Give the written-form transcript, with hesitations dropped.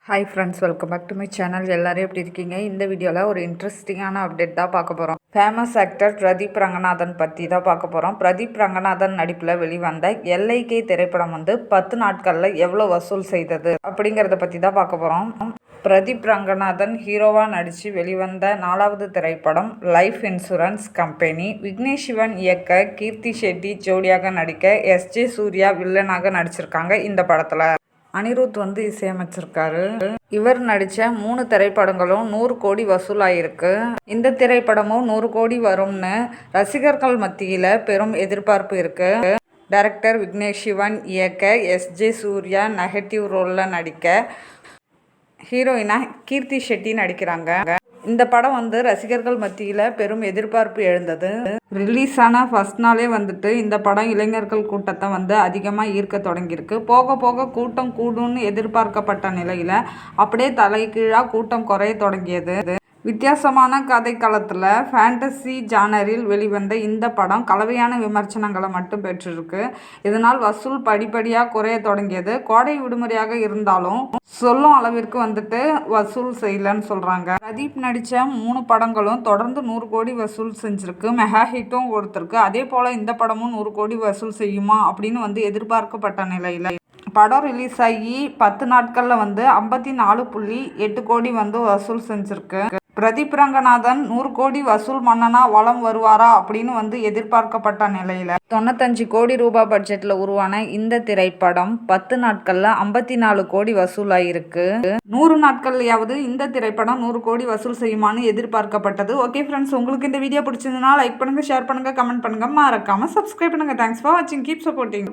Hi friends, welcome back to my channel. எல்லாரும் எப்படி இருக்கீங்க? இந்த வீடியோவில் ஒரு இன்ட்ரெஸ்டிங்கான அப்டேட் தான் பார்க்க போகிறோம். ஃபேமஸ் ஆக்டர் பிரதீப் ரங்கநாதன் பற்றி தான் பார்க்க போகிறோம். பிரதீப் ரங்கநாதன் நடிப்பில் வெளிவந்த எல்ஐகே திரைப்படம் 10 நாட்களில் எவ்வளோ வசூல் செய்தது அப்படிங்கிறத பற்றி தான் பார்க்க போகிறோம். பிரதீப் ரங்கநாதன் ஹீரோவாக நடித்து வெளிவந்த 4வது திரைப்படம் life insurance company. Vignesh Sivan இயக்க, கீர்த்தி ஷெட்டி ஜோடியாக நடிக்க, எஸ்ஜே சூர்யா வில்லனாக நடிச்சிருக்காங்க. இந்த படத்தில் அனிருத் இசையமைச்சிருக்காரு. இவர் நடித்த 3 திரைப்படங்களும் 100 கோடி வசூலாயிருக்கு. இந்த திரைப்படமும் 100 கோடி வரும்னு ரசிகர்கள் மத்தியில் பெரும் எதிர்பார்ப்பு இருக்கு. டைரக்டர் விக்னேஷ் சிவன் இயக்க, எஸ்ஜே சூர்யா நெகட்டிவ் ரோலில் நடிக்க, ஹீரோயினா கீர்த்தி ஷெட்டி நடிக்கிறாங்க. இந்த படம் ரசிகர்கள் மத்தியில் பெரும் எதிர்பார்ப்பு எழுந்தது. ரிலீஸ் ஆன ஃபர்ஸ்ட் நாளே இந்த படம் இளைஞர்கள் கூட்டத்தை அதிகமாக ஈர்க்க தொடங்கியிருக்கு. போக போக கூட்டம் கூடும்னு எதிர்பார்க்கப்பட்ட நிலையில் அப்படியே தலைகீழாக கூட்டம் குறைய தொடங்கியது. வித்தியாசமான கதைக்களத்தில் ஃபேண்டசி ஜானரில் வெளிவந்த இந்த படம் கலவையான விமர்சனங்களை மட்டும் பெற்றிருக்கு. இதனால் வசூல் படிப்படியாக குறைய தொடங்கியது. கோடை விடுமுறையாக இருந்தாலும் சொல்லும் அளவிற்கு வசூல் செய்யலன்னு சொல்கிறாங்க. பிரதீப் நடித்த 3 படங்களும் தொடர்ந்து 100 கோடி வசூல் செஞ்சுருக்கு. மெகா ஹிட்டும் கொடுத்துருக்கு. அதே போல் இந்த படமும் 100 கோடி வசூல் செய்யுமா அப்படின்னு எதிர்பார்க்கப்பட்ட நிலையில் படம் ரிலீஸ் ஆகி 10 நாட்களில் 54.8 கோடி வசூல் செஞ்சுருக்கு. பிரதீப் ரங்கநாதன் 100 கோடி வசூல் மன்னனா வலம் வருவாரா அப்படின்னு எதிர்பார்க்கப்பட்ட நிலையில் 95 கோடி ரூபாய் பட்ஜெட்டில் உருவான இந்த திரைப்படம் 10 நாட்களில் 54 கோடி வசூலாயிருக்கு. 100 நாட்கள்லையாவது இந்த திரைப்படம் 100 கோடி வசூல் செய்யுமான்னு எதிர்பார்க்கப்பட்டது. ஓகே ஃப்ரெண்ட்ஸ், உங்களுக்கு இந்த வீடியோ பிடிச்சிருந்ததுன்னா லைக் பண்ணுங்கள், ஷேர் பண்ணுங்கள், கமெண்ட் பண்ணுங்கள், மறக்காமல் சப்ஸ்கிரைப் பண்ணுங்கள். தேங்க்ஸ் ஃபார் வாட்சிங். Keep supporting.